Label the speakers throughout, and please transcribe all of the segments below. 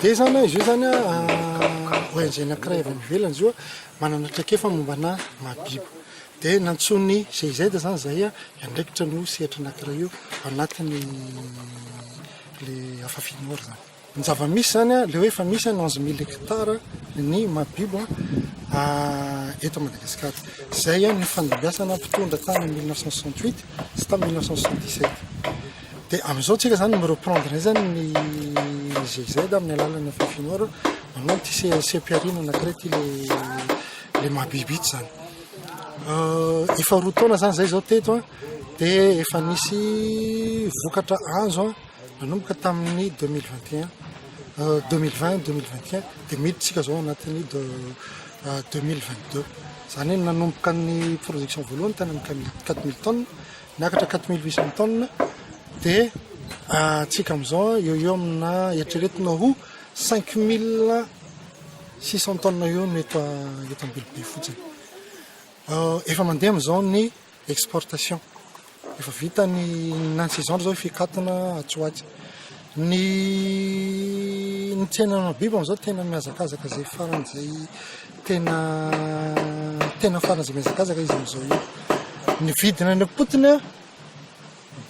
Speaker 1: de zany izy io zany ONG anankiray avy ivelany izy io manana traikefa mombana mahabibo de nantsony GIZ zany zay andraikitra no sehatra anankiray io anatiny le afafinora zany ny zava-misy zany le hoe efa misy 11 000 hectares ny mahabibo eto Madagasikara zay ny fandambiasana mpitondra tany 1968 sy tamy 1977 de am'izao tsika zany mireprendre zany ny GIZ amin'ny alalan'ny afafinora manao ty CPRIN anankiray ty le mahabibity zany efa roa taona zany zay zao teto de efa nisy vokatra azo nanomboka tamin'ny 2020 2021 de miditsika zao anatin'ny 2022 zany nanomboka ny production voalohany tany amin'ny 4000 tonnes niakatra 4800 tonnes de tsika am'izao eo amina eritreretina ho 5600 tonnes eo no eto Ambilobe fotsiny efa mandeha am'izao ny exportation efa vita ny saison zao fikatona atsoatsy ny tsena mahabibo am'izao tena miazakazaka zay farany zay tena farany zay miazakazaka izy am'izao io ny vidina ny potiny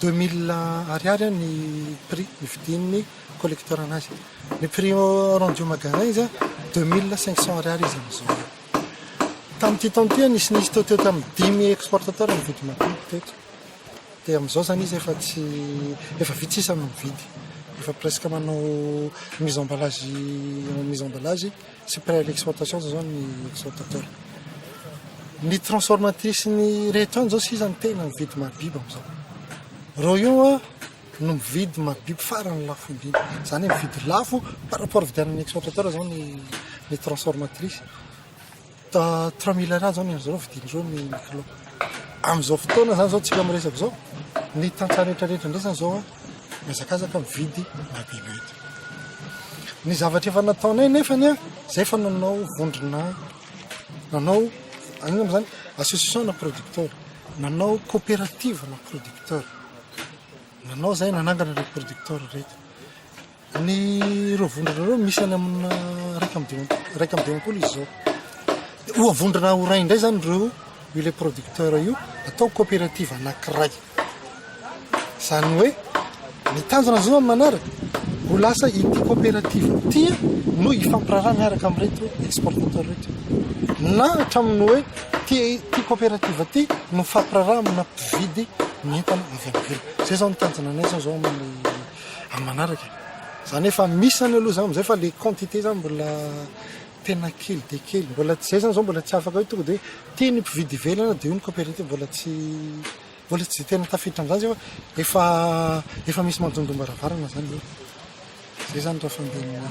Speaker 1: 2000 ariary ny prix ny vidin'ny collecteur anazy ny prix rendu au magasin izy 2500 ariary izy am'izao tamty taonty nisy teo tamin'ny 10 exportateur ny vidy mahabibo teto de am'izao zany izy efa vitsisa no mividy efa presque manao mise en emballage sy prêt à l'exportation zao ny exportateur ny transformatrice ny rehetra zao si zany tena mividy mahabibo am'izao ro io no mividy mahabibo farany lafo indrindra zany mividy lafo par rapport vidianany exportateur zao ny transformatrice 3000 ariary zao ny am'izao vidin'izao ny kilo am'izao fotoana zany zao tsika miresaka zao ny tantsaha rehetrarehetra ndrasany zao miazakazaka mividy mahabibo eto ny zavatra efa nataonay nefany zay fa nanao vondrona nanao agnona zany association na producteur nanao coopérative na producteur nanao zay nanangana re producteur rehetra ny ro vondrona reo misy any amina raika amby dimampolo izy zao oavondrona ho ray indray zany reo io le producteur io atao coopérative anankiray zany hoe ny tanjona zao amin'ny manaraka ho lasa ity coopérative ty no ifampiraraha miaraka amin'reto exportateur rehetra na hatraminy hoe ty coopérative ty no fampiraraha amina mpividy ny entana avy am'velo zay zao ny tanjona anay zao amin'ny manaraka zany efa misy zany aloha zany am'izay fa le quantité zany mbola tena kely de kely mbola zay zany zao mbola tsy afaka hoe tonga de ty ny mpividy velana de io ny coopérative mbola tsy tena tafiditra am'zany efa misy manjondom-baravarana zany io zay zany raha fandeha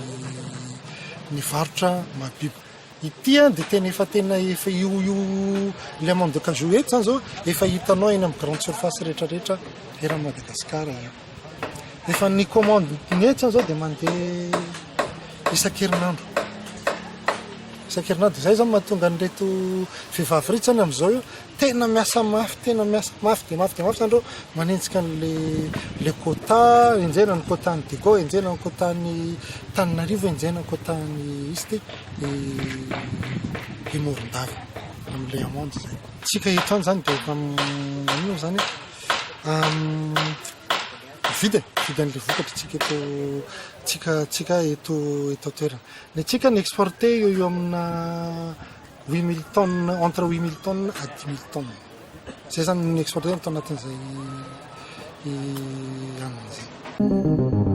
Speaker 1: ny varotra mahabibo ity de tena efa io le amande de cajou eto zany zao efa hitanao eny amin'ny grande surface rehetrarehetra eran'ny Madagasikara io efa ny commande ny eto zany zao de mandeha isan-kerinandro zay zao mahatonga an'reto vehivavy rehetra zany am'izao io tena miasa mafy de mafy zany reo manenjika le quota enjena ny quotany Digo enjena ny quotany Tananarivo enjena ny quotany izy ty Morondava am'le amande zay tsika eto any zany de ino zany vidan'le vokatra tsika eto toerana ny tsika ny exporté eo amina 8000 tonnes entre 8000 tonnes à 10 000 tonnes zay zany ny exporté atao anatin'izay anana zay